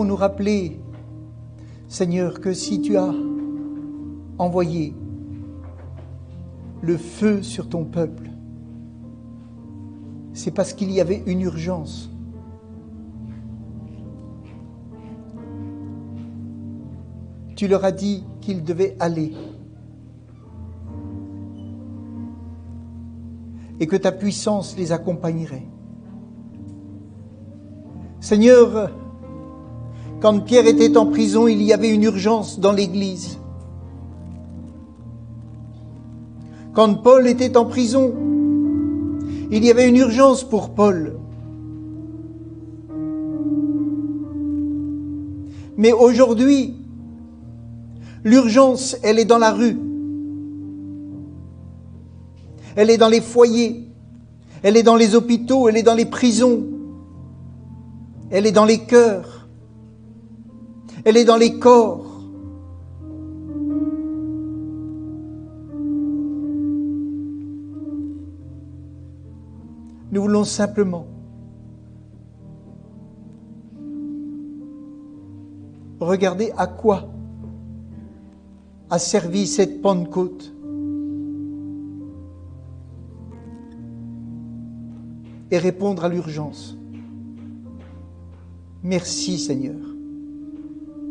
Nous rappeler, Seigneur, que si tu as envoyé le feu sur ton peuple, c'est parce qu'il y avait une urgence. Tu leur as dit qu'ils devaient aller et que ta puissance les accompagnerait. Seigneur, quand Pierre était en prison, il y avait une urgence dans l'Église. Quand Paul était en prison, il y avait une urgence pour Paul. Mais aujourd'hui, l'urgence, elle est dans la rue. Elle est dans les foyers. Elle est dans les hôpitaux. Elle est dans les prisons. Elle est dans les cœurs. Elle est dans les corps. Nous voulons simplement regarder à quoi a servi cette Pentecôte et répondre à l'urgence. Merci Seigneur.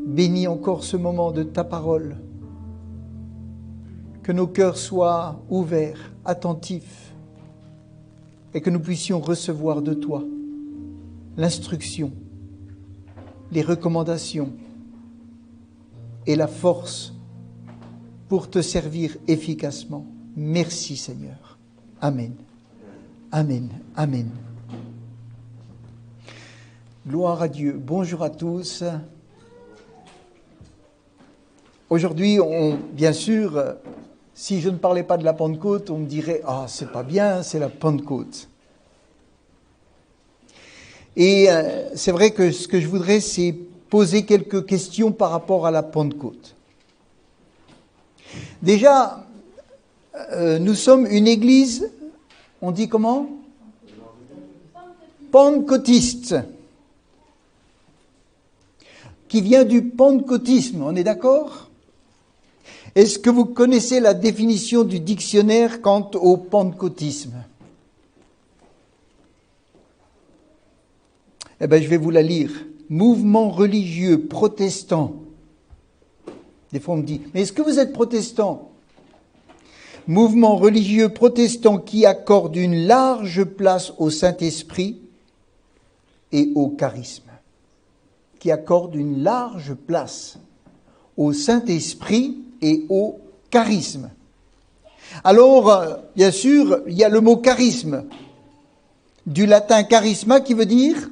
Bénis encore ce moment de ta parole. Que nos cœurs soient ouverts, attentifs, et que nous puissions recevoir de toi l'instruction, les recommandations et la force pour te servir efficacement. Merci Seigneur. Amen. Amen. Amen. Gloire à Dieu. Bonjour à tous. Aujourd'hui, bien sûr, si je ne parlais pas de la Pentecôte, on me dirait « Ah, c'est pas bien, c'est la Pentecôte ». Et c'est vrai que ce que je voudrais, c'est poser quelques questions par rapport à la Pentecôte. Déjà, nous sommes une église, on dit comment ? Pentecôtiste. Qui vient du pentecôtisme, on est d'accord ? Est-ce que vous connaissez la définition du dictionnaire quant au pentecôtisme ? Eh bien, je vais vous la lire. Mouvement religieux protestant. Des fois, on me dit, mais est-ce que vous êtes protestant ? Mouvement religieux protestant qui accorde une large place au Saint-Esprit et au charisme. Qui accorde une large place au Saint-Esprit et au charisme. Alors, bien sûr, il y a le mot charisme, du latin charisma qui veut dire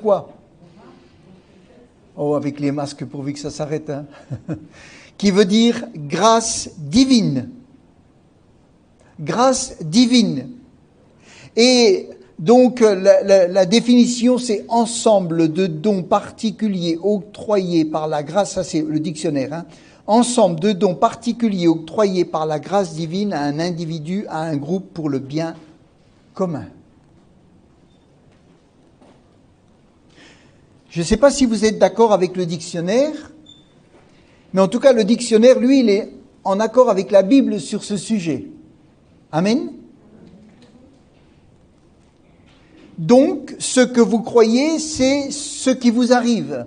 quoi ? Oh, avec les masques pourvu que ça s'arrête, hein. Qui veut dire grâce divine. Grâce divine. Et donc, la définition, c'est ensemble de dons particuliers octroyés par la grâce, ça c'est le dictionnaire, hein, ensemble de dons particuliers octroyés par la grâce divine à un individu, à un groupe pour le bien commun. Je ne sais pas si vous êtes d'accord avec le dictionnaire, mais en tout cas, le dictionnaire, lui, il est en accord avec la Bible sur ce sujet. Amen. Donc, ce que vous croyez, c'est ce qui vous arrive.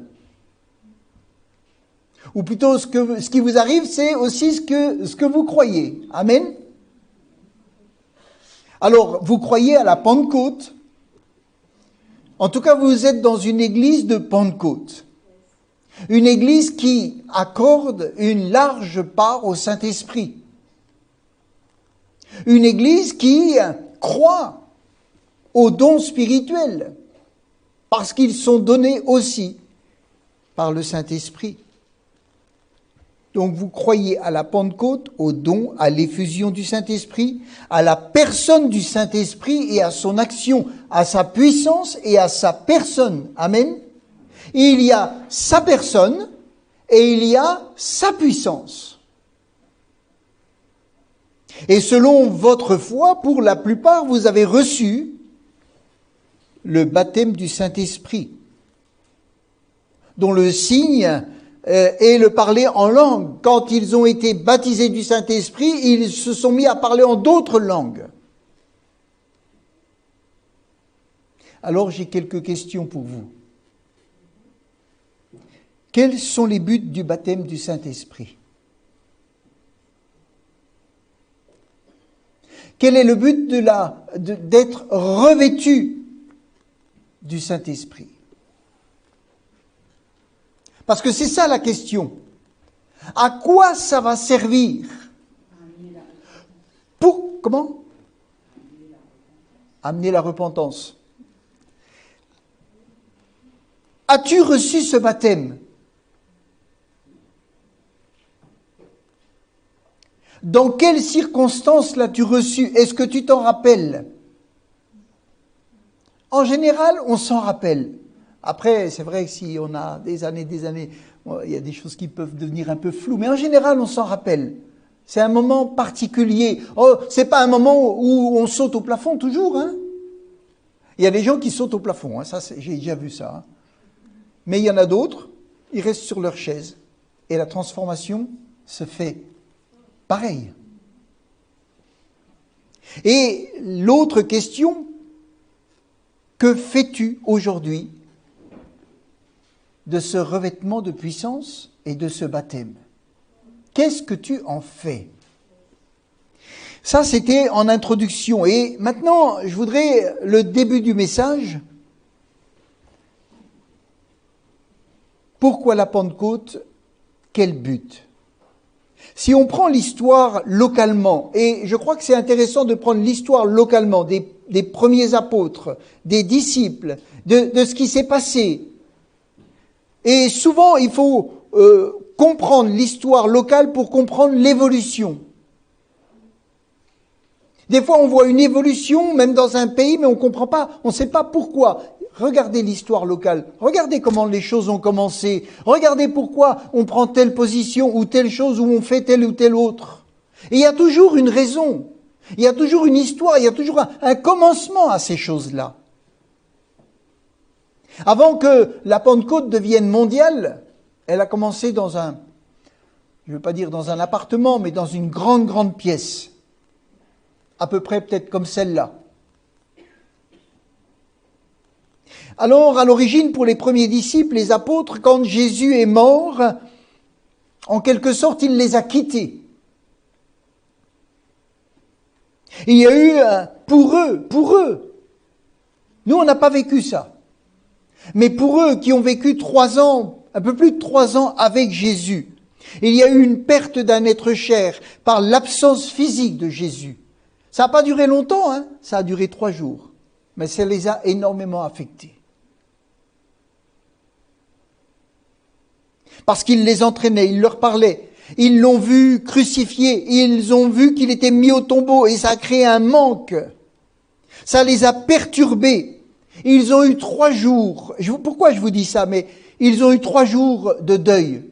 Ou plutôt, ce qui vous arrive, c'est aussi ce que vous croyez. Amen. Alors, vous croyez à la Pentecôte. En tout cas, vous êtes dans une église de Pentecôte. Une église qui accorde une large part au Saint-Esprit. Une église qui croit aux dons spirituels, parce qu'ils sont donnés aussi par le Saint-Esprit. Donc vous croyez à la Pentecôte, aux dons, à l'effusion du Saint-Esprit, à la personne du Saint-Esprit et à son action, à sa puissance et à sa personne. Amen. Il y a sa personne et il y a sa puissance. Et selon votre foi, pour la plupart, vous avez reçu le baptême du Saint-Esprit, dont le signe est le parler en langue. Quand ils ont été baptisés du Saint-Esprit, ils se sont mis à parler en d'autres langues. Alors j'ai quelques questions pour vous. Quels sont les buts du baptême du Saint-Esprit? Quel est le but d'être revêtu du Saint-Esprit? Parce que c'est ça la question. À quoi ça va servir? Comment? Amener la repentance. As-tu reçu ce baptême? Dans quelles circonstances l'as-tu reçu? Est-ce que tu t'en rappelles? En général, on s'en rappelle. Après, c'est vrai que si on a des années, il y a des choses qui peuvent devenir un peu floues, mais en général, on s'en rappelle. C'est un moment particulier. Oh, c'est pas un moment où on saute au plafond toujours, hein. Il y a des gens qui sautent au plafond, hein. Ça, j'ai déjà vu ça. Hein. Mais il y en a d'autres, ils restent sur leur chaise. Et la transformation se fait pareil. Et l'autre question, que fais-tu aujourd'hui de ce revêtement de puissance et de ce baptême? Qu'est-ce que tu en fais? Ça, c'était en introduction. Et maintenant, je voudrais le début du message. Pourquoi la Pentecôte? Quel but? Si on prend l'histoire localement, et je crois que c'est intéressant de prendre l'histoire localement des premiers apôtres, des disciples, de ce qui s'est passé. Et souvent, il faut comprendre l'histoire locale pour comprendre l'évolution. Des fois, on voit une évolution, même dans un pays, mais on ne comprend pas, on ne sait pas pourquoi. Regardez l'histoire locale, regardez comment les choses ont commencé, regardez pourquoi on prend telle position ou telle chose ou on fait telle ou telle autre. Et il y a toujours une raison, il y a toujours une histoire, il y a toujours un commencement à ces choses-là. Avant que la Pentecôte devienne mondiale, elle a commencé dans je ne veux pas dire dans un appartement, mais dans une grande pièce, à peu près peut-être comme celle-là. Alors, à l'origine, pour les premiers disciples, les apôtres, quand Jésus est mort, en quelque sorte, il les a quittés. Il y a eu, pour eux, nous, on n'a pas vécu ça, mais pour eux qui ont vécu 3 ans, un peu plus de 3 ans avec Jésus, il y a eu une perte d'un être cher par l'absence physique de Jésus. Ça n'a pas duré longtemps, hein, ça a duré 3 jours, mais ça les a énormément affectés. Parce qu'il les entraînait, il leur parlait. Ils l'ont vu crucifié, ils ont vu qu'il était mis au tombeau et ça a créé un manque. Ça les a perturbés. Ils ont eu 3 jours. Pourquoi je vous dis ça? Mais ils ont eu 3 jours de deuil.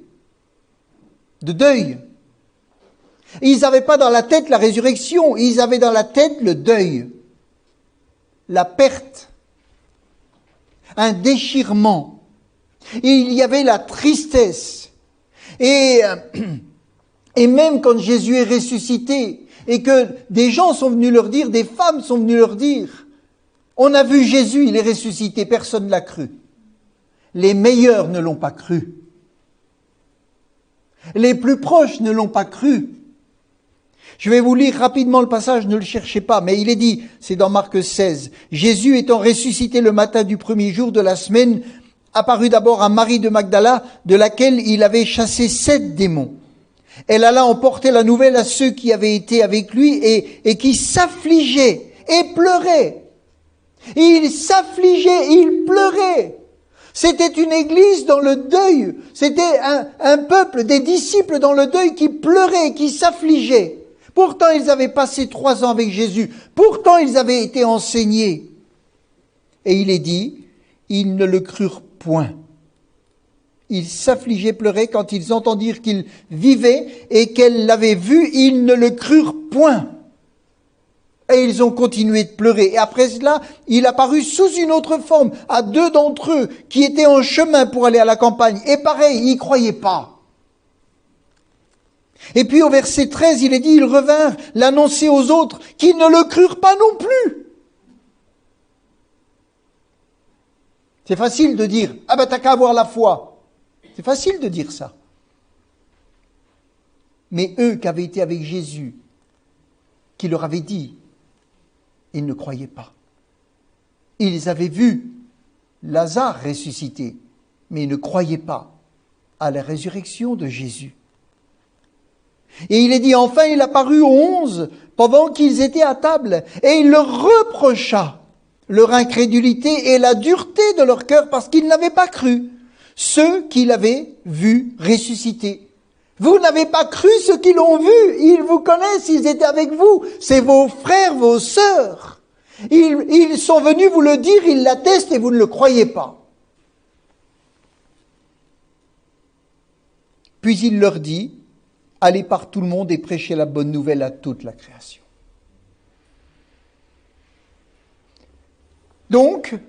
De deuil. Ils n'avaient pas dans la tête la résurrection, ils avaient dans la tête le deuil. La perte. Un déchirement. Il y avait la tristesse. Et même quand Jésus est ressuscité, et que des gens sont venus leur dire, des femmes sont venues leur dire, on a vu Jésus, il est ressuscité, personne ne l'a cru. Les meilleurs ne l'ont pas cru. Les plus proches ne l'ont pas cru. Je vais vous lire rapidement le passage, ne le cherchez pas, mais il est dit, c'est dans Marc 16, Jésus étant ressuscité le matin du premier jour de la semaine, apparut d'abord à Marie de Magdala, de laquelle il avait chassé 7 démons. Elle alla emporter la nouvelle à ceux qui avaient été avec lui et qui s'affligeaient et pleuraient. Ils s'affligeaient, ils pleuraient. C'était une église dans le deuil. C'était un peuple, des disciples dans le deuil qui pleuraient, qui s'affligeaient. Pourtant, ils avaient passé 3 ans avec Jésus. Pourtant, ils avaient été enseignés. Et il est dit, ils ne le crurent point. Ils s'affligeaient, pleuraient quand ils entendirent qu'il vivait et qu'elle l'avait vu, ils ne le crurent point. Et ils ont continué de pleurer. Et après cela, il apparut sous une autre forme à 2 d'entre eux qui étaient en chemin pour aller à la campagne. Et pareil, ils n'y croyaient pas. Et puis au verset 13, il est dit, ils revinrent l'annoncer aux autres qui ne le crurent pas non plus. C'est facile de dire, ah ben t'as qu'à avoir la foi. C'est facile de dire ça. Mais eux qui avaient été avec Jésus, qui leur avait dit, ils ne croyaient pas. Ils avaient vu Lazare ressuscité, mais ils ne croyaient pas à la résurrection de Jésus. Et il est dit, enfin il apparut aux 11 pendant qu'ils étaient à table, et il leur reprocha leur incrédulité et la dureté de leur cœur parce qu'ils n'avaient pas cru, ceux qui l'avaient vu ressusciter. Vous n'avez pas cru ceux qui l'ont vu, ils vous connaissent, ils étaient avec vous, c'est vos frères, vos sœurs. Ils sont venus vous le dire, ils l'attestent et vous ne le croyez pas. Puis il leur dit, allez par tout le monde et prêchez la bonne nouvelle à toute la création. Donc,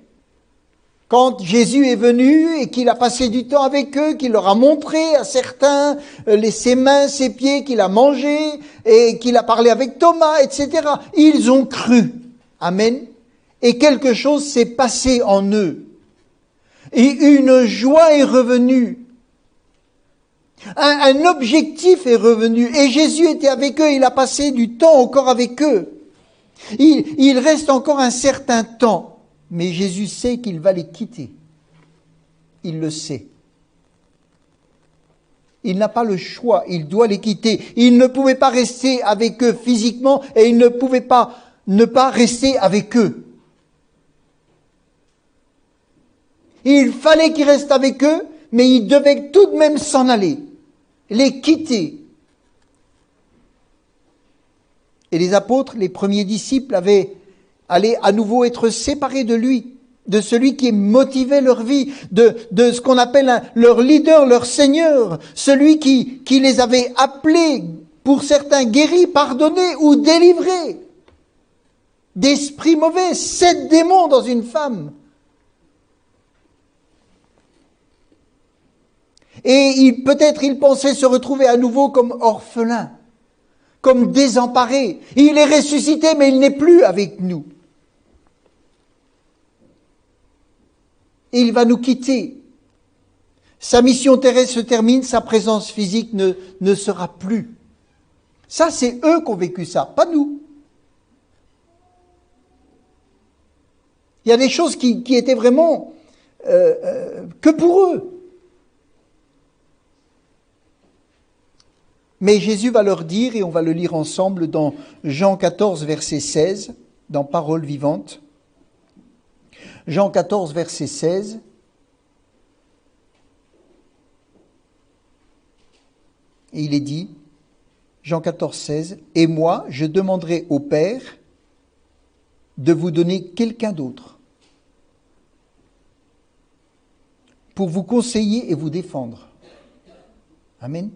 quand Jésus est venu et qu'il a passé du temps avec eux, qu'il leur a montré à certains ses mains, ses pieds, qu'il a mangé et qu'il a parlé avec Thomas, etc., ils ont cru. Amen. Et quelque chose s'est passé en eux. Et une joie est revenue. Un objectif est revenu. Et Jésus était avec eux, il a passé du temps encore avec eux. Il reste encore un certain temps. Mais Jésus sait qu'il va les quitter. Il le sait. Il n'a pas le choix, il doit les quitter. Il ne pouvait pas rester avec eux physiquement et il ne pouvait pas ne pas rester avec eux. Il fallait qu'il reste avec eux, mais il devait tout de même s'en aller, les quitter. Et les apôtres, les premiers disciples, allaient à nouveau être séparés de lui, de celui qui motivait leur vie, de ce qu'on appelle leur leader, leur seigneur, celui qui les avait appelés, pour certains guéris, pardonnés ou délivrés d'esprits mauvais, 7 démons dans une femme. Et peut-être il pensait se retrouver à nouveau comme orphelin, comme désemparé. Il est ressuscité, mais il n'est plus avec nous. Et il va nous quitter. Sa mission terrestre se termine, sa présence physique ne sera plus. Ça, c'est eux qui ont vécu ça, pas nous. Il y a des choses qui étaient vraiment que pour eux. Mais Jésus va leur dire, et on va le lire ensemble dans Jean 14, verset 16, dans Paroles vivantes. Jean 14, verset 16. Et il est dit, Jean 14, 16, « Et moi, je demanderai au Père de vous donner quelqu'un d'autre pour vous conseiller et vous défendre. » Amen.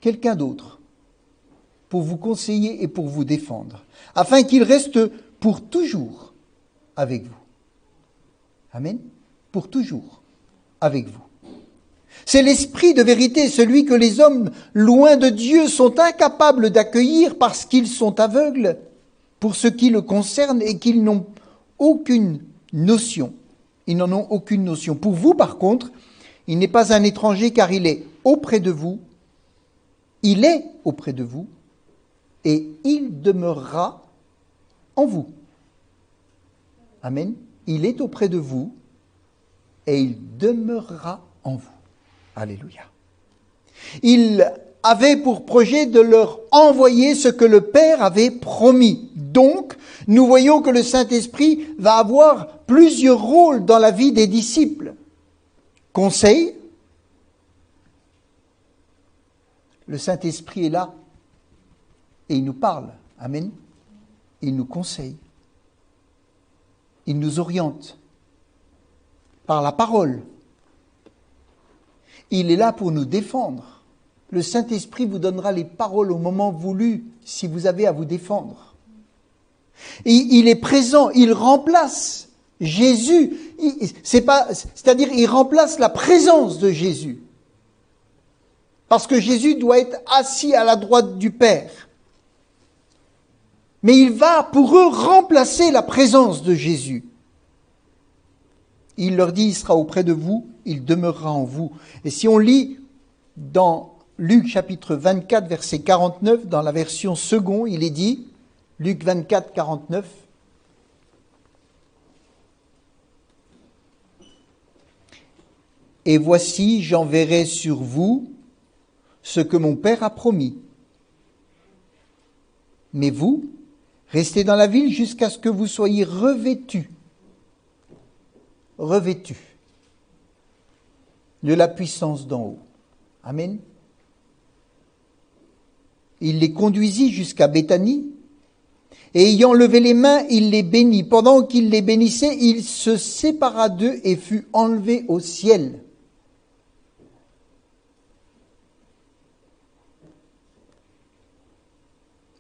Quelqu'un d'autre pour vous conseiller et pour vous défendre, afin qu'il reste pour toujours avec vous. Amen. Pour toujours avec vous. C'est l'esprit de vérité, celui que les hommes loin de Dieu sont incapables d'accueillir parce qu'ils sont aveugles pour ce qui le concerne et qu'ils n'ont aucune notion. Ils n'en ont aucune notion. Pour vous, par contre, il n'est pas un étranger car il est auprès de vous. Il est auprès de vous et il demeurera en vous. Amen. Il est auprès de vous et il demeurera en vous. Alléluia. Il avait pour projet de leur envoyer ce que le Père avait promis. Donc, nous voyons que le Saint-Esprit va avoir plusieurs rôles dans la vie des disciples. Conseil. Le Saint-Esprit est là et il nous parle. Amen. Il nous conseille. Il nous oriente par la parole. Il est là pour nous défendre. Le Saint-Esprit vous donnera les paroles au moment voulu si vous avez à vous défendre. Il est présent, il remplace Jésus. C'est-à-dire, il remplace la présence de Jésus. Parce que Jésus doit être assis à la droite du Père. Mais il va pour eux remplacer la présence de Jésus. Il leur dit, il sera auprès de vous, il demeurera en vous. Et si on lit dans Luc chapitre 24, verset 49, dans la version second, il est dit, Luc 24, 49, « Et voici, j'enverrai sur vous ce que mon Père a promis. Mais vous, restez dans la ville jusqu'à ce que vous soyez revêtus de la puissance d'en haut. » Amen. Il les conduisit jusqu'à Béthanie, et ayant levé les mains, il les bénit. Pendant qu'il les bénissait, il se sépara d'eux et fut enlevé au ciel.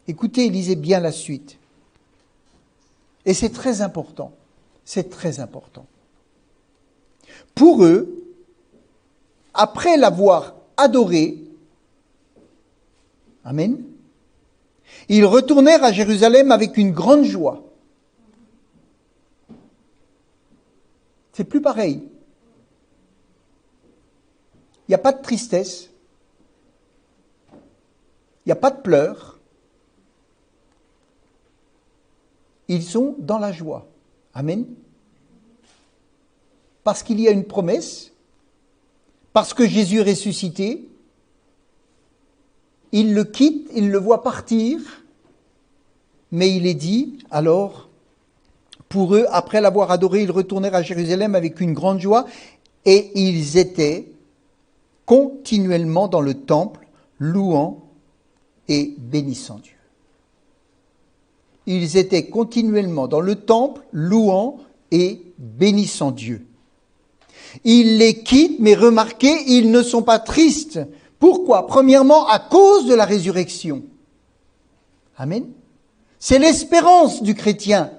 Écoutez, lisez bien la suite. Et c'est très important. C'est très important. Pour eux, après l'avoir adoré, amen, ils retournèrent à Jérusalem avec une grande joie. C'est plus pareil. Il n'y a pas de tristesse. Il n'y a pas de pleurs. Ils sont dans la joie. Amen. Parce qu'il y a une promesse, parce que Jésus est ressuscité, il le quitte, il le voit partir, mais il est dit, alors, pour eux, après l'avoir adoré, ils retournèrent à Jérusalem avec une grande joie, et ils étaient continuellement dans le temple, louant et bénissant Dieu. Ils étaient continuellement dans le temple, louant et bénissant Dieu. Ils les quittent, mais remarquez, ils ne sont pas tristes. Pourquoi? Premièrement, à cause de la résurrection. Amen. C'est l'espérance du chrétien.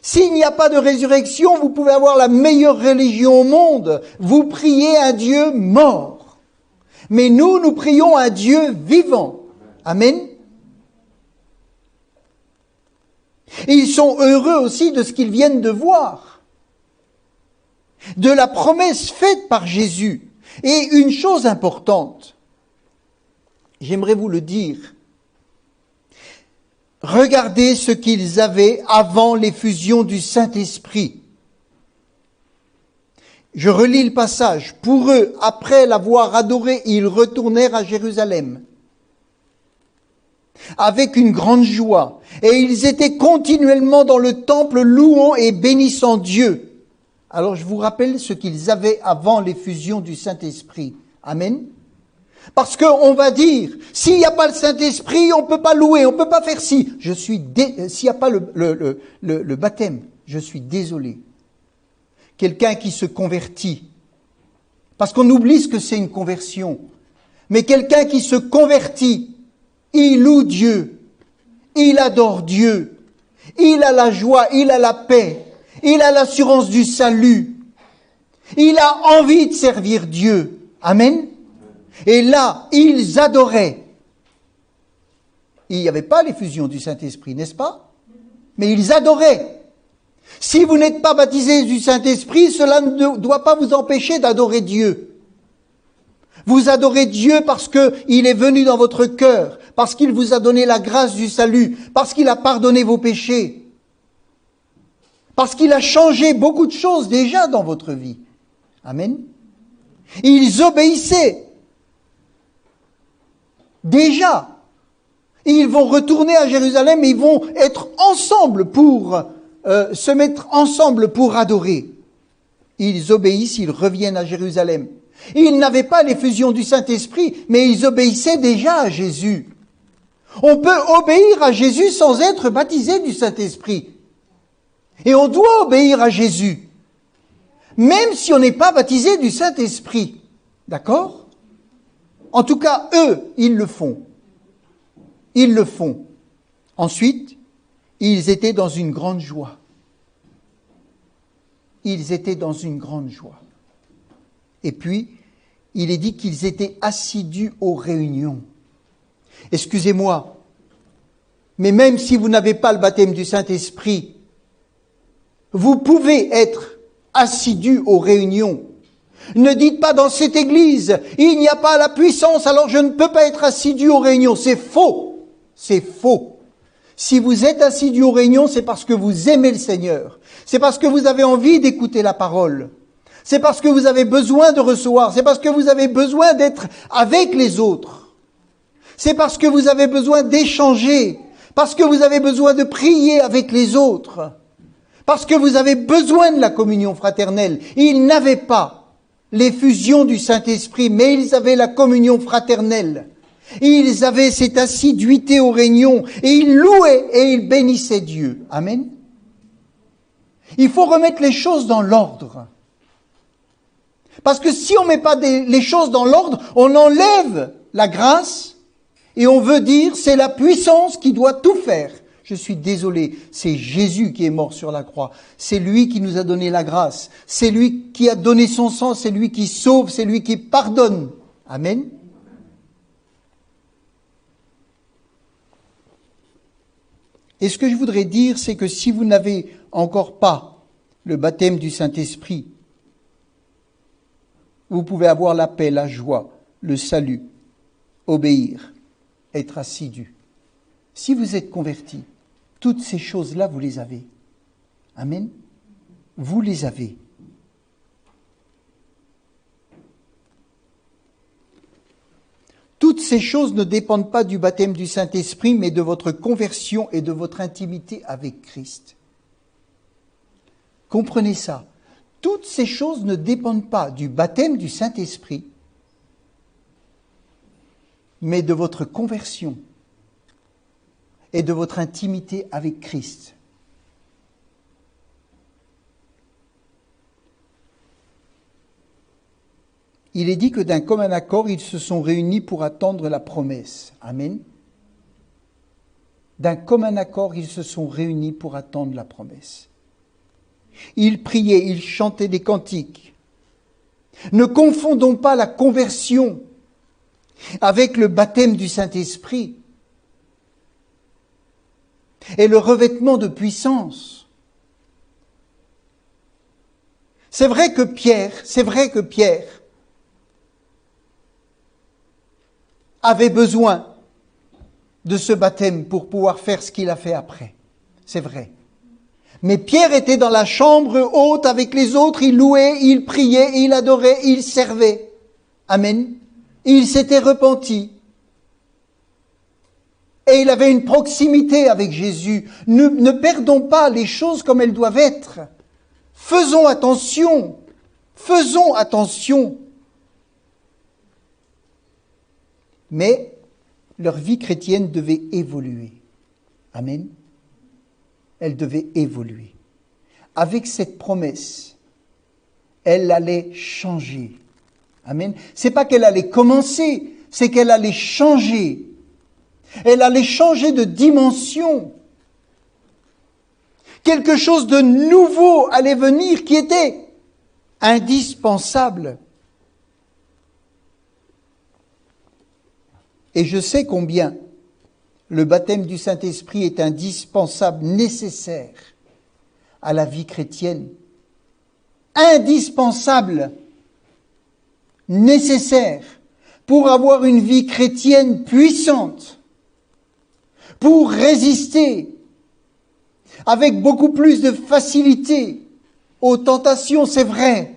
S'il n'y a pas de résurrection, vous pouvez avoir la meilleure religion au monde. Vous priez un Dieu mort. Mais nous prions un Dieu vivant. Amen. Et ils sont heureux aussi de ce qu'ils viennent de voir, de la promesse faite par Jésus. Et une chose importante, j'aimerais vous le dire, regardez ce qu'ils avaient avant l'effusion du Saint-Esprit. Je relis le passage. Pour eux, après l'avoir adoré, ils retournèrent à Jérusalem avec une grande joie, et ils étaient continuellement dans le temple louant et bénissant Dieu. Alors je vous rappelle ce qu'ils avaient avant l'effusion du Saint-Esprit. Amen. Parce qu'on va dire, s'il n'y a pas le Saint-Esprit, on ne peut pas louer, on ne peut pas faire ci. S'il n'y a pas le baptême, je suis désolé. Quelqu'un qui se convertit, parce qu'on oublie ce que c'est une conversion, mais quelqu'un qui se convertit, il loue Dieu, il adore Dieu, il a la joie, il a la paix, il a l'assurance du salut, il a envie de servir Dieu. Amen. Et là, ils adoraient. Il n'y avait pas l'effusion du Saint-Esprit, n'est-ce pas? Mais ils adoraient. Si vous n'êtes pas baptisé du Saint-Esprit, cela ne doit pas vous empêcher d'adorer Dieu. Vous adorez Dieu parce qu'il est venu dans votre cœur, parce qu'il vous a donné la grâce du salut, parce qu'il a pardonné vos péchés, parce qu'il a changé beaucoup de choses déjà dans votre vie. Amen. Ils obéissaient. Déjà. Ils vont retourner à Jérusalem et ils vont être ensemble pour se mettre ensemble pour adorer. Ils obéissent, ils reviennent à Jérusalem. Ils n'avaient pas l'effusion du Saint-Esprit, mais ils obéissaient déjà à Jésus. On peut obéir à Jésus sans être baptisé du Saint-Esprit. Et on doit obéir à Jésus, même si on n'est pas baptisé du Saint-Esprit. D'accord? En tout cas, eux, ils le font. Ils le font. Ensuite, Ils étaient dans une grande joie. Ils étaient dans une grande joie. Et puis, il est dit qu'ils étaient assidus aux réunions. Excusez-moi, mais même si vous n'avez pas le baptême du Saint-Esprit, vous pouvez être assidus aux réunions. Ne dites pas dans cette église, il n'y a pas la puissance, alors je ne peux pas être assidu aux réunions. C'est faux. C'est faux. Si vous êtes assidu aux réunions, c'est parce que vous aimez le Seigneur. C'est parce que vous avez envie d'écouter la parole. C'est parce que vous avez besoin de recevoir. C'est parce que vous avez besoin d'être avec les autres. C'est parce que vous avez besoin d'échanger. Parce que vous avez besoin de prier avec les autres. Parce que vous avez besoin de la communion fraternelle. Ils n'avaient pas l'effusion du Saint-Esprit, mais ils avaient la communion fraternelle. Ils avaient cette assiduité aux réunions et ils louaient et ils bénissaient Dieu. Amen. Il faut remettre les choses dans l'ordre. Parce que si on ne met pas les choses dans l'ordre, on enlève la grâce et on veut dire c'est la puissance qui doit tout faire. Je suis désolé, c'est Jésus qui est mort sur la croix. C'est lui qui nous a donné la grâce. C'est lui qui a donné son sang, c'est lui qui sauve, c'est lui qui pardonne. Amen. Et ce que je voudrais dire, c'est que si vous n'avez encore pas le baptême du Saint-Esprit, vous pouvez avoir la paix, la joie, le salut, obéir, être assidu. Si vous êtes converti, toutes ces choses-là, vous les avez. Amen. Vous les avez. Toutes ces choses ne dépendent pas du baptême du Saint-Esprit, mais de votre conversion et de votre intimité avec Christ. Comprenez ça. Toutes ces choses ne dépendent pas du baptême du Saint-Esprit, mais de votre conversion et de votre intimité avec Christ. Il est dit que d'un commun accord, ils se sont réunis pour attendre la promesse. Amen. D'un commun accord, ils se sont réunis pour attendre la promesse. Ils priaient, ils chantaient des cantiques. Ne confondons pas la conversion avec le baptême du Saint-Esprit et le revêtement de puissance. C'est vrai que Pierre avait besoin de ce baptême pour pouvoir faire ce qu'il a fait après. C'est vrai. Mais Pierre était dans la chambre haute avec les autres, il louait, il priait, il adorait, il servait. Amen. Il s'était repenti. Et il avait une proximité avec Jésus. Ne perdons pas les choses comme elles doivent être. Faisons attention. Faisons attention. Mais leur vie chrétienne devait évoluer. Amen. Elle devait évoluer. Avec cette promesse, elle allait changer. Amen. C'est pas qu'elle allait commencer, c'est qu'elle allait changer. Elle allait changer de dimension. Quelque chose de nouveau allait venir qui était indispensable. Et je sais combien le baptême du Saint-Esprit est indispensable, nécessaire à la vie chrétienne. Indispensable, nécessaire pour avoir une vie chrétienne puissante, pour résister avec beaucoup plus de facilité aux tentations, c'est vrai,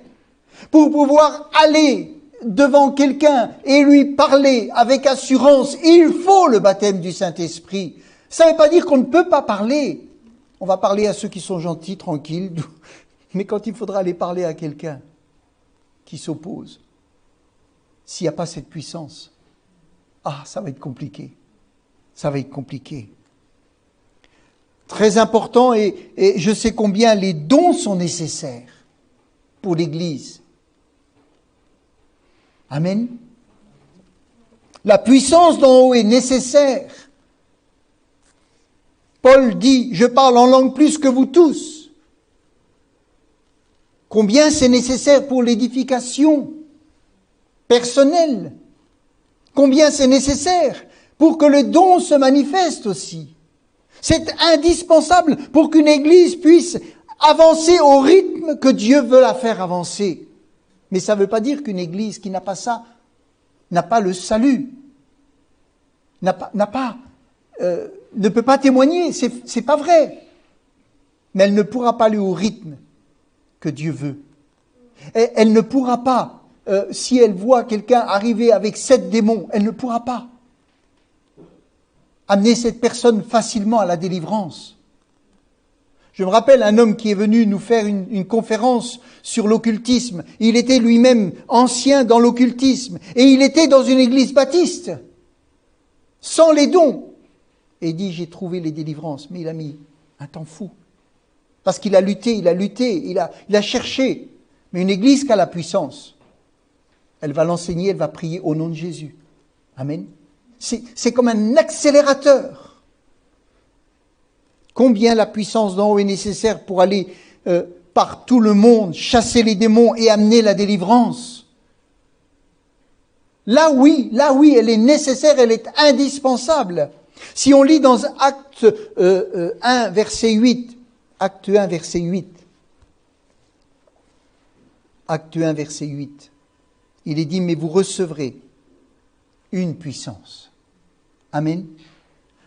pour pouvoir aller devant quelqu'un et lui parler avec assurance, il faut le baptême du Saint-Esprit. Ça ne veut pas dire qu'on ne peut pas parler. On va parler à ceux qui sont gentils, tranquilles, mais quand il faudra aller parler à quelqu'un qui s'oppose, s'il n'y a pas cette puissance, ça va être compliqué. Ça va être compliqué. Très important, et je sais combien les dons sont nécessaires pour l'Église. Amen. La puissance d'en haut est nécessaire Paul dit, je parle en langue plus que vous tous. Combien c'est nécessaire pour l'édification personnelle. Combien c'est nécessaire pour que le don se manifeste aussi. C'est indispensable pour qu'une église puisse avancer au rythme que Dieu veut la faire avancer. Mais ça ne veut pas dire qu'une église qui n'a pas ça, n'a pas le salut, ne peut pas témoigner. C'est pas vrai. Mais elle ne pourra pas aller au rythme que Dieu veut. Et elle ne pourra pas, si elle voit quelqu'un arriver avec 7 démons, elle ne pourra pas amener cette personne facilement à la délivrance. Je me rappelle un homme qui est venu nous faire une conférence sur l'occultisme. Il était lui-même ancien dans l'occultisme. Et il était dans une église baptiste, sans les dons. Et il dit, j'ai trouvé les délivrances. Mais il a mis un temps fou. Parce qu'il a lutté, il a cherché. Mais une église qui a la puissance, elle va l'enseigner, elle va prier au nom de Jésus. Amen. C'est comme un accélérateur. Combien la puissance d'en haut est nécessaire pour aller par tout le monde, chasser les démons et amener la délivrance. Là oui, elle est nécessaire, elle est indispensable. Si on lit dans Acte 1, verset 8, Acte 1, verset 8, Acte 1, verset 8, il est dit, mais vous recevrez une puissance. Amen.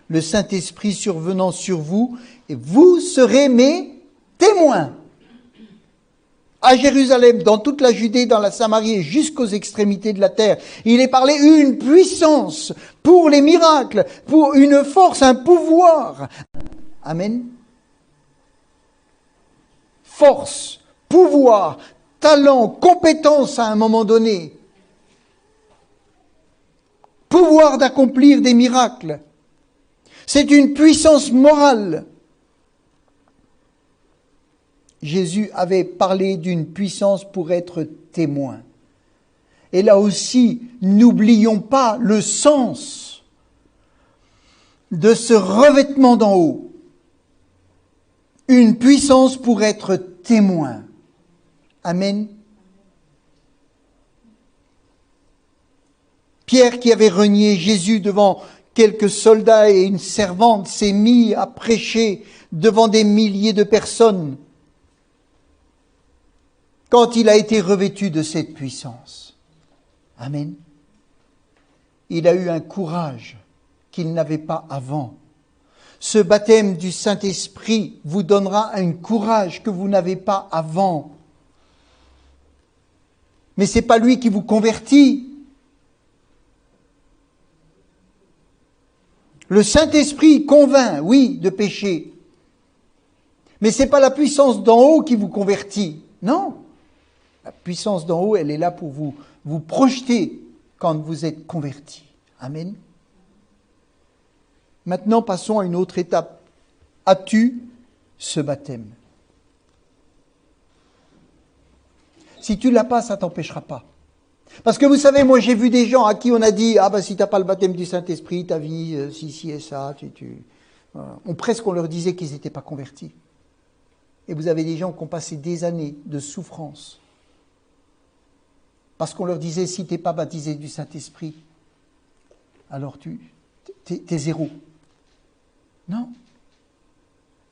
Le Saint-Esprit survenant sur vous, et vous serez mes témoins. À Jérusalem, dans toute la Judée, dans la Samarie et jusqu'aux extrémités de la terre. Il est parlé une puissance pour les miracles, pour une force, un pouvoir. Amen. Force, pouvoir, talent, compétence à un moment donné. Pouvoir d'accomplir des miracles. C'est une puissance morale. Jésus avait parlé d'une puissance pour être témoin. Et là aussi, n'oublions pas le sens de ce revêtement d'en haut. Une puissance pour être témoin. Amen. Pierre, qui avait renié Jésus devant quelques soldats et une servante, s'est mis à prêcher devant des milliers de personnes quand il a été revêtu de cette puissance. Amen. Il a eu un courage qu'il n'avait pas avant. Ce baptême du Saint-Esprit vous donnera un courage que vous n'avez pas avant. Mais ce n'est pas lui qui vous convertit. Le Saint-Esprit convainc, oui, de péché. Mais ce n'est pas la puissance d'en haut qui vous convertit. Non. La puissance d'en haut, elle est là pour vous projeter quand vous êtes converti. Amen. Maintenant, passons à une autre étape. As-tu ce baptême? Si tu ne l'as pas, ça ne t'empêchera pas. Parce que vous savez, moi j'ai vu des gens à qui on a dit, si tu n'as pas le baptême du Saint-Esprit, ta vie, si et ça, voilà. On leur disait qu'ils n'étaient pas convertis. Et vous avez des gens qui ont passé des années de souffrance. Parce qu'on leur disait, si tu n'es pas baptisé du Saint-Esprit, alors t'es zéro. Non.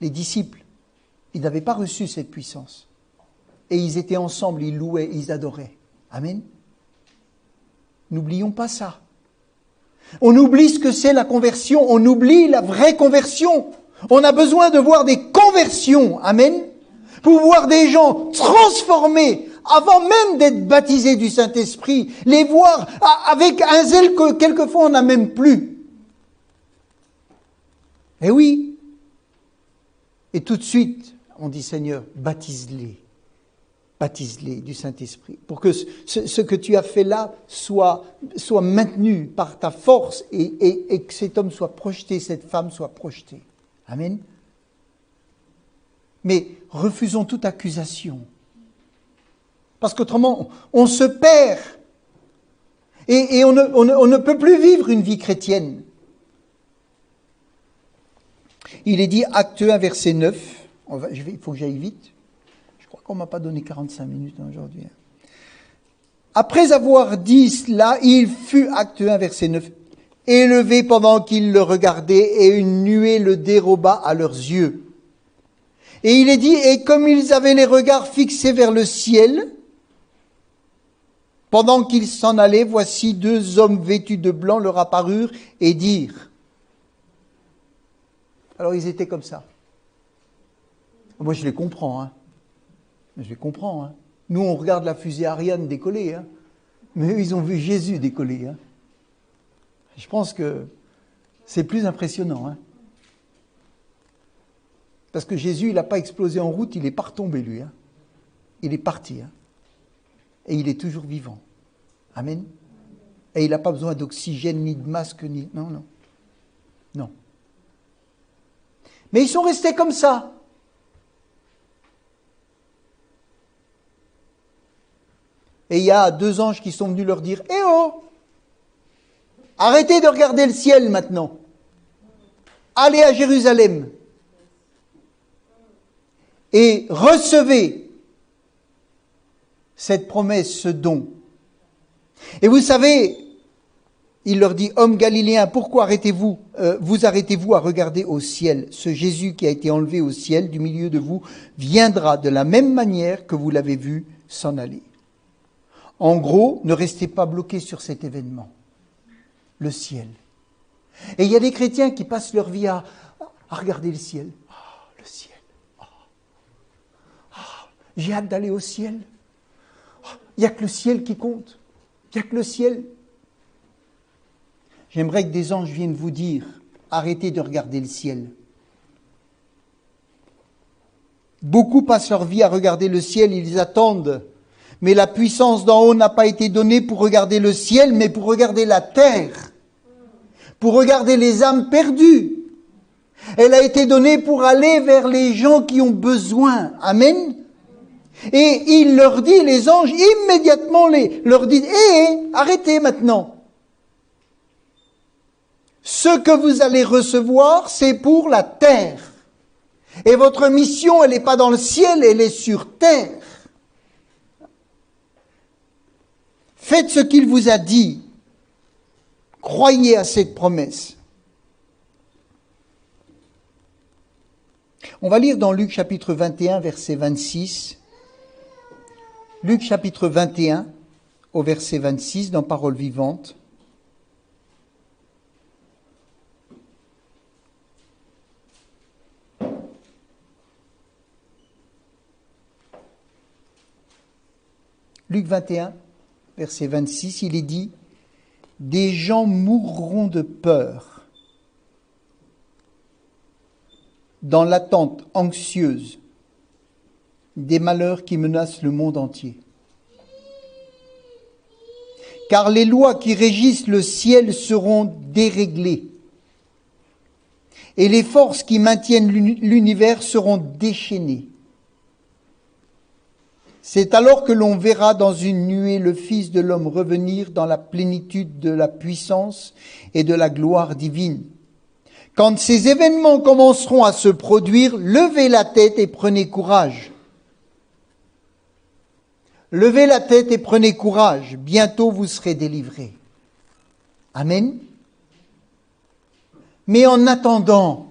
Les disciples, ils n'avaient pas reçu cette puissance. Et ils étaient ensemble, ils louaient, ils adoraient. Amen. N'oublions pas ça. On oublie ce que c'est la conversion, on oublie la vraie conversion. On a besoin de voir des conversions, amen, pour voir des gens transformés avant même d'être baptisés du Saint-Esprit, les voir avec un zèle que quelquefois on n'a même plus. Eh oui. Et tout de suite, on dit Seigneur, baptise-les. Baptise-les du Saint-Esprit, pour que ce que tu as fait là soit maintenu par ta force et que cet homme soit projeté, cette femme soit projetée. Amen. Mais refusons toute accusation. Parce qu'autrement, on se perd. Et on ne peut plus vivre une vie chrétienne. Il est dit, acte 1, verset 9. Il faut que j'aille vite. Je crois qu'on ne m'a pas donné 45 minutes aujourd'hui. Après avoir dit cela, il fut, acte 1, verset 9, élevé pendant qu'ils le regardaient, et une nuée le déroba à leurs yeux. Et il est dit, et comme ils avaient les regards fixés vers le ciel, pendant qu'ils s'en allaient, voici 2 hommes vêtus de blanc leur apparurent et dirent. Alors ils étaient comme ça. Moi je les comprends, hein. Je les comprends, hein. Nous on regarde la fusée Ariane décoller, hein. Mais eux ils ont vu Jésus décoller, hein. Je pense que c'est plus impressionnant, hein. Parce que Jésus, il n'a pas explosé en route, il n'est pas retombé, lui. Hein. Il est parti. Hein. Et il est toujours vivant. Amen. Et il n'a pas besoin d'oxygène, ni de masque, ni... Non, non. Non. Mais ils sont restés comme ça. Et il y a 2 anges qui sont venus leur dire, « Eh oh! Arrêtez de regarder le ciel maintenant. Allez à Jérusalem. Et recevez cette promesse, ce don. » Et vous savez, il leur dit, « Hommes galiléens, pourquoi vous arrêtez-vous à regarder au ciel? Ce Jésus qui a été enlevé au ciel du milieu de vous viendra de la même manière que vous l'avez vu s'en aller. » En gros, ne restez pas bloqués sur cet événement, le ciel. Et il y a des chrétiens qui passent leur vie à regarder le ciel. Le ciel. J'ai hâte d'aller au ciel. Il n'y a que le ciel qui compte. Il n'y a que le ciel. J'aimerais que des anges viennent vous dire, arrêtez de regarder le ciel. Beaucoup passent leur vie à regarder le ciel, ils attendent. Mais la puissance d'en haut n'a pas été donnée pour regarder le ciel, mais pour regarder la terre. Pour regarder les âmes perdues. Elle a été donnée pour aller vers les gens qui ont besoin. Amen. Et il leur dit, les anges, immédiatement leur dit, arrêtez maintenant. Ce que vous allez recevoir, c'est pour la terre. Et votre mission, elle n'est pas dans le ciel, elle est sur terre. Faites ce qu'il vous a dit. Croyez à cette promesse. On va lire dans Luc chapitre 21, verset 26. Luc chapitre 21, au verset 26, dans Parole vivante. Luc 21, verset 26, il est dit « Des gens mourront de peur, dans l'attente anxieuse des malheurs qui menacent le monde entier. Car les lois qui régissent le ciel seront déréglées, et les forces qui maintiennent l'univers seront déchaînées. C'est alors que l'on verra dans une nuée le Fils de l'homme revenir dans la plénitude de la puissance et de la gloire divine. Quand ces événements commenceront à se produire, levez la tête et prenez courage. Levez la tête et prenez courage, bientôt vous serez délivrés. » Amen. Mais en attendant,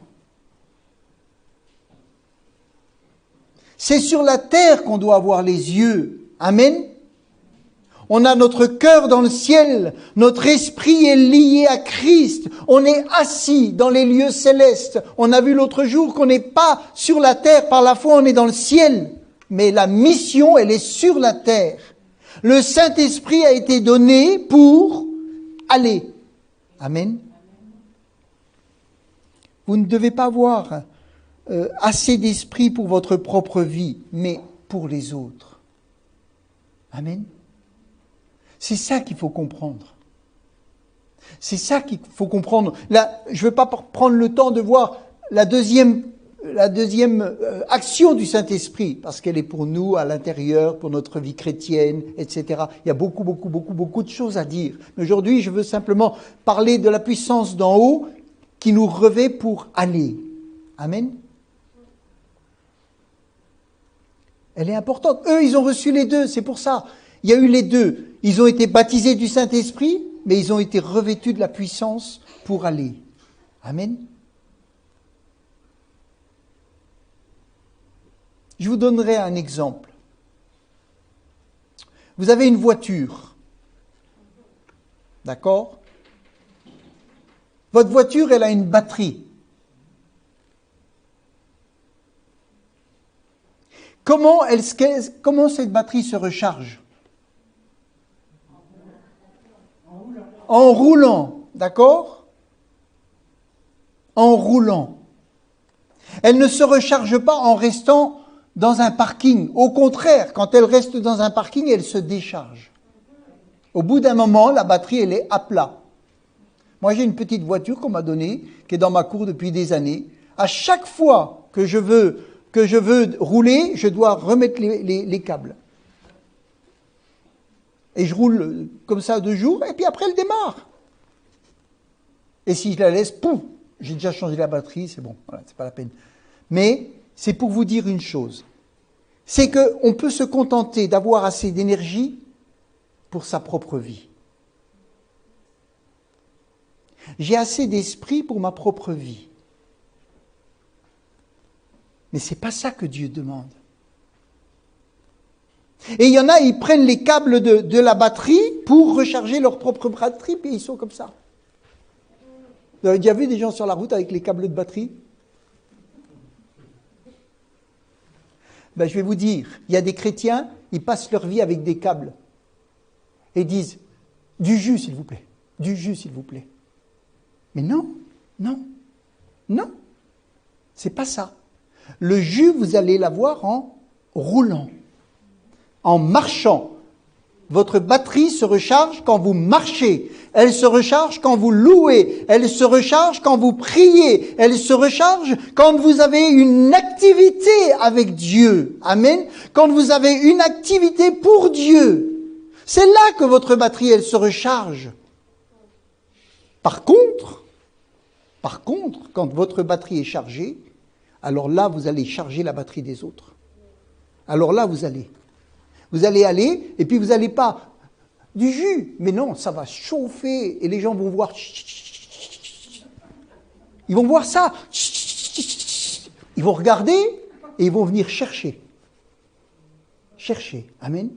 c'est sur la terre qu'on doit avoir les yeux. Amen. On a notre cœur dans le ciel, notre esprit est lié à Christ, on est assis dans les lieux célestes. On a vu l'autre jour qu'on n'est pas sur la terre, par la foi on est dans le ciel. Mais la mission, elle est sur la terre. Le Saint-Esprit a été donné pour aller. Amen. Vous ne devez pas avoir assez d'esprit pour votre propre vie, mais pour les autres. Amen. C'est ça qu'il faut comprendre. C'est ça qu'il faut comprendre. Là, je ne veux pas prendre le temps de voir la deuxième action du Saint-Esprit, parce qu'elle est pour nous, à l'intérieur, pour notre vie chrétienne, etc. Il y a beaucoup de choses à dire. Mais aujourd'hui, je veux simplement parler de la puissance d'en haut qui nous revêt pour aller. Amen. Elle est importante. Eux, ils ont reçu les deux, c'est pour ça. Il y a eu les deux. Ils ont été baptisés du Saint-Esprit, mais ils ont été revêtus de la puissance pour aller. Amen. Je vous donnerai un exemple. Vous avez une voiture. D'accord ? Votre voiture, elle a une batterie. Comment cette batterie se recharge ? En roulant, d'accord ? En roulant. Elle ne se recharge pas en restant dans un parking. Au contraire, quand elle reste dans un parking, elle se décharge. Au bout d'un moment, la batterie, elle est à plat. Moi, j'ai une petite voiture qu'on m'a donnée, qui est dans ma cour depuis des années. À chaque fois que je veux rouler, je dois remettre les câbles. Et je roule comme ça 2 jours, et puis après, elle démarre. Et si je la laisse, pouf, j'ai déjà changé la batterie, c'est bon, voilà, c'est pas la peine. Mais c'est pour vous dire une chose, c'est qu'on peut se contenter d'avoir assez d'énergie pour sa propre vie. J'ai assez d'esprit pour ma propre vie. Mais ce n'est pas ça que Dieu demande. Et il y en a, ils prennent les câbles de la batterie pour recharger leur propre batterie, puis ils sont comme ça. Vous avez déjà vu des gens sur la route avec les câbles de batterie ? Ben, je vais vous dire, il y a des chrétiens, ils passent leur vie avec des câbles. Et disent, du jus s'il vous plaît, du jus s'il vous plaît. Mais non, c'est pas ça. Le jus, vous allez l'avoir en roulant, en marchant. Votre batterie se recharge quand vous marchez. Elle se recharge quand vous louez. Elle se recharge quand vous priez. Elle se recharge quand vous avez une activité avec Dieu. Amen. Quand vous avez une activité pour Dieu. C'est là que votre batterie, elle se recharge. Par contre, quand votre batterie est chargée, alors là, vous allez charger la batterie des autres. Alors là, vous allez aller, et puis vous n'allez pas du jus. Mais non, ça va chauffer, et les gens vont voir. Ils vont voir ça. Ils vont regarder, et ils vont venir chercher. Chercher. Amen.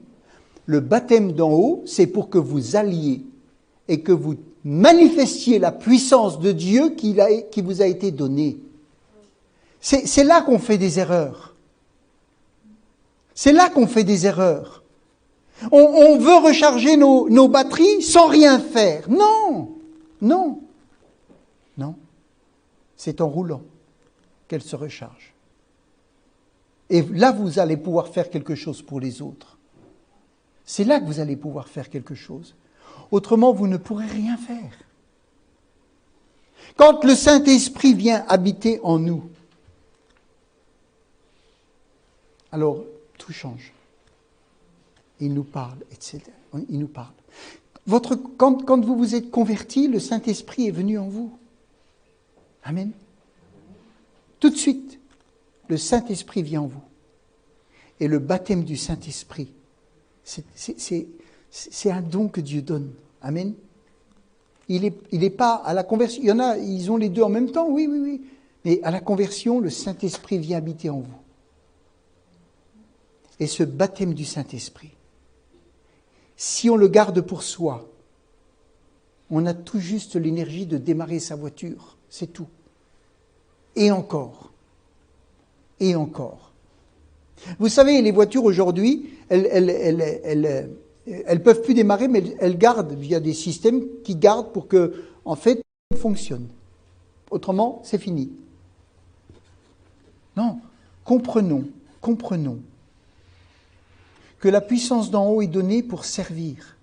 Le baptême d'en haut, c'est pour que vous alliez, et que vous manifestiez la puissance de Dieu qui vous a été donnée. C'est là qu'on fait des erreurs. C'est là qu'on fait des erreurs. On veut recharger nos batteries sans rien faire. Non. C'est en roulant qu'elles se rechargent. Et là, vous allez pouvoir faire quelque chose pour les autres. C'est là que vous allez pouvoir faire quelque chose. Autrement, vous ne pourrez rien faire. Quand le Saint-Esprit vient habiter en nous, alors tout change. Il nous parle, etc. Il nous parle. Quand vous vous êtes convertis, le Saint-Esprit est venu en vous. Amen. Tout de suite, le Saint-Esprit vient en vous. Et le baptême du Saint-Esprit, c'est un don que Dieu donne. Amen. Il est pas à la conversion. Il y en a, ils ont les deux en même temps, oui. Mais à la conversion, le Saint-Esprit vient habiter en vous. Et ce baptême du Saint-Esprit, si on le garde pour soi, on a tout juste l'énergie de démarrer sa voiture. C'est tout. Et encore. Vous savez, les voitures aujourd'hui, elles peuvent plus démarrer, mais elles gardent, il y a des systèmes qui gardent pour que, en fait, elles fonctionnent. Autrement, c'est fini. Non, comprenons que la puissance d'en haut est donnée pour servir.